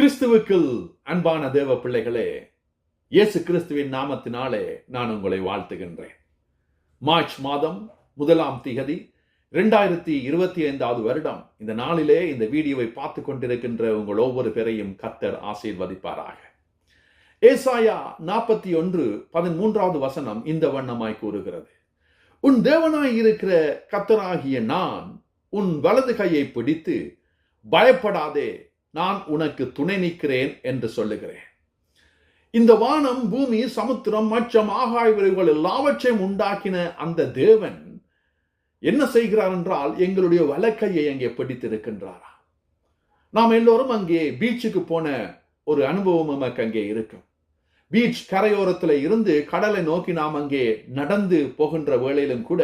கிறிஸ்துவுக்குள் அன்பான தேவ பிள்ளைகளே, இயேசு கிறிஸ்துவின் நாமத்தினாலே நான் உங்களை வாழ்த்துகின்றேன். மார்ச் மாதம் 1ஆம் தேதி 2025 வருடம் இந்த நாளிலே இந்த வீடியோவை பார்த்து கொண்டிருக்கின்ற உங்கள் ஒவ்வொரு பேரையும் கர்த்தர் ஆசீர்வதிப்பாராக. ஏசாயா 41:13 வசனம் இந்த வண்ணமாய் கூறுகிறது, உன் தேவனாய் இருக்கிற கர்த்தராகிய நான் உன் வலது கையை பிடித்து பயப்படாதே, நான் உனக்கு துணை நிற்கிறேன் என்று சொல்லுகிறேன். இந்த வானம், பூமி, சமுத்திரம், மச்சம், ஆகாயங்கள் எல்லாவற்றையும் உண்டாக்கின அந்த தேவன் என்ன செய்கிறார் என்றால் எங்களுடைய வலக்கையை அங்கே பிடித்திருக்கின்றாரா. நாம் எல்லோரும் அங்கே பீச்சுக்கு போன ஒரு அனுபவம் நமக்கு அங்கே இருக்கும். பீச் கரையோரத்தில் இருந்து கடலை நோக்கி நாம் அங்கே நடந்து போகின்ற வேளையிலும் கூட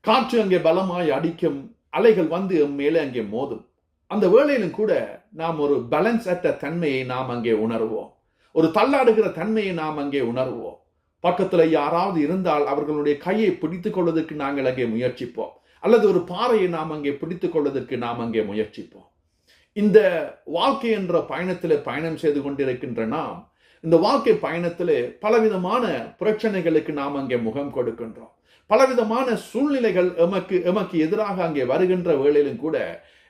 காற்று அங்கே பலமாய் அடிக்கும், அலைகள் வந்து மேலே அங்கே மோதும். அந்த வேளையிலும் கூட நாம் ஒரு பேலன்ஸ் அற்ற தன்மையை நாம் அங்கே உணர்வோம். ஒரு தள்ளாடுகிற தன்மையை நாம் அங்கே உணர்வோம். பக்கத்தில் யாராவது இருந்தால் அவர்களுடைய கையை பிடித்துக் கொள்வதற்கு நாங்கள் அங்கே முயற்சிப்போம், அல்லது ஒரு பாறையை நாம் அங்கே பிடித்துக் கொள்வதற்கு நாம் அங்கே முயற்சிப்போம். இந்த வாழ்க்கை என்ற பயணத்தில் பயணம் செய்து கொண்டிருக்கின்ற நாம் இந்த வாழ்க்கை பயணத்தில் பலவிதமான பிரச்சனைகளுக்கு நாம் அங்கே முகம் கொடுக்கின்றோம். பலவிதமான சூழ்நிலைகள் எமக்கு எதிராக அங்கே வருகின்ற வேளையிலும் கூட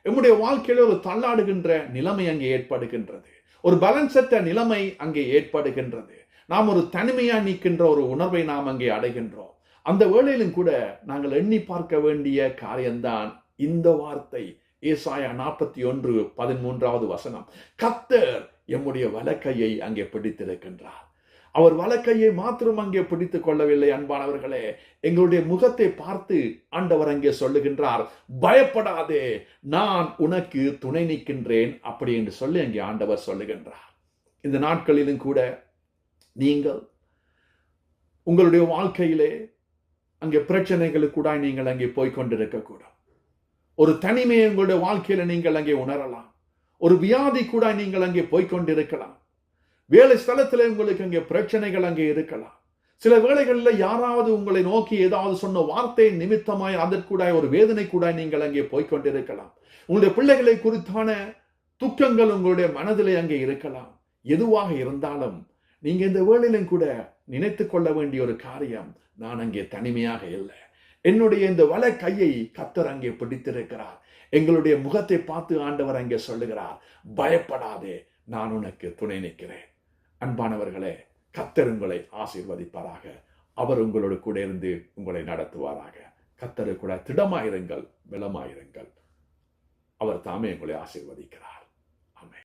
நம்முடைய வாழ்க்கையில ஒரு தள்ளாடுகின்ற நிலைமை அங்கே ஏற்படுகின்றது. ஒரு பேலன்ஸற்ற நிலைமை அங்கே ஏற்படுகின்றது. நாம் ஒரு தனிமையா நிற்கின்ற ஒரு உணர்வை நாம் அங்கே அடைகின்றோம். அந்த வேளையிலும் கூட நாங்கள் எண்ணி பார்க்க வேண்டிய காரியம்தான் இந்த வார்த்தை, ஏசாயா 41:13 வசனம். கர்த்தர் எம்முடைய வலக்கையை அங்கே பிடித்திருக்கின்றார். அவர் வலக்கையை மாத்திரம் அங்கே பிடித்துக் கொள்ளவில்லை. அன்பானவர்களே, எங்களுடைய முகத்தை பார்த்து ஆண்டவர் அங்கே சொல்லுகின்றார், பயப்படாதே, நான் உனக்கு துணை நிற்கின்றேன் அப்படி என்று சொல்லி அங்கே ஆண்டவர் சொல்லுகின்றார். இந்த நாட்களிலும் கூட நீங்கள் உங்களுடைய வாழ்க்கையிலே அங்கே பிரச்சனைகளுக்கு கூட நீங்கள் அங்கே போய்கொண்டிருக்க கூடும். ஒரு தனிமையை உங்களுடைய வாழ்க்கையில நீங்கள் அங்கே உணரலாம். ஒரு வியாதி கூட நீங்கள் அங்கே போய்கொண்டிருக்கலாம். வேலை ஸ்தலத்தில் உங்களுக்கு அங்கே பிரச்சனைகள் அங்கே இருக்கலாம். சில வேளைகளில் யாராவது உங்களை நோக்கி ஏதாவது சொன்ன வார்த்தை நிமித்தமாய் அதற்கூட ஒரு வேதனை கூட நீங்கள் அங்கே போய்கொண்டிருக்கலாம். உங்களுடைய பிள்ளைகளை குறித்தான துக்கங்கள் உங்களுடைய மனதிலே அங்கே இருக்கலாம். எதுவாக இருந்தாலும் நீங்க இந்த வேளையிலும் கூட நினைத்து கொள்ள வேண்டிய ஒரு காரியம், நான் அங்கே தனிமையாக இல்லை. என்னுடைய இந்த வல கையை கர்த்தர் அங்கே பிடித்திருக்கிறார். எங்களுடைய முகத்தை பார்த்து ஆண்டவர் அங்கே சொல்லுகிறார், பயப்படாதே, நான் உனக்கு துணை நிற்கிறேன். அன்பானவர்களே, கர்த்தர் உங்களை ஆசீர்வதிப்பாராக. அவர் உங்களோடு கூட இருந்து உங்களை நடத்துவாராக. கர்த்தரு கூட திடமாயிருங்கள், பலமாயிருங்கள். அவர் தாமே உங்களை ஆசீர்வதிக்கிறார்.